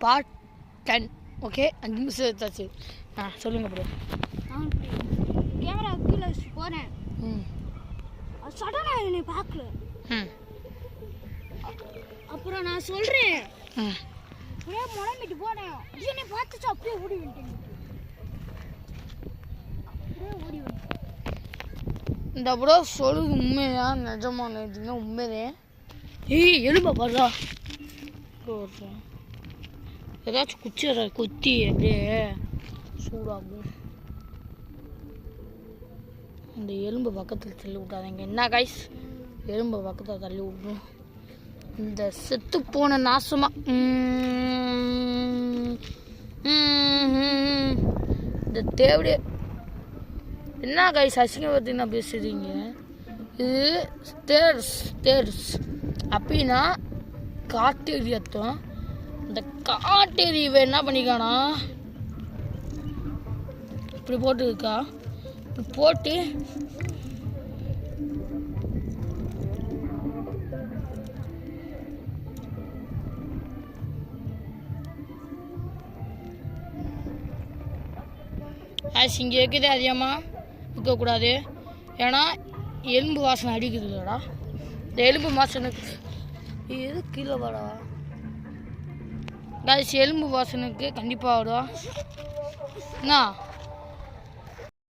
Part 10. Okay 5 நிமிஷம் எடுத்தாச்சு. சொல்லுங்க ப்ரோ. நான் கேமரா கீழே போனேன். சடனாக என்னை பார்க்கல. அப்புறம் நான் சொல்கிறேன் அப்படியே முழம்பிட்டு போனேன். என்னை பார்த்துச்சு அப்படியே ஓடி வந்துட்டேன். இந்த ப்ரோ சொல்லுது உண்மையா நிஜமான உண்மையே. ஏய் எலும்பா பாடுறா ஏதாச்சும் குச்சி கொத்தி அப்படியே சூடாகும். அந்த எலும்பு பக்கத்தில் தள்ளி விட்டாதீங்க. என்ன கைஸ், எலும்பு பக்கத்தில் தள்ளி விட்ணும். இந்த செத்து போன நாசமா இந்த தேவடி என்ன கைஸ் அசிங்க பார்த்தீங்கன்னா பேசுறீங்க. இது ஸ்டேர்ஸ் அப்படின்னா காட்டேரி அர்த்தம். இந்த காட்டேரியை என்ன பண்ணிக்கானா இப்படி போட்டுருக்கா. இப்படி போட்டு இங்கே வைக்கிறது அதிகமாக வைக்கக்கூடாது. ஏன்னா எலும்பு வாசனை அடிக்குது இல்லைடா. இந்த எலும்பு வாசனுக்கு எது கீழே வாடா எலும்பு வாசனுக்கு கண்டிப்பாக வருவா என்ன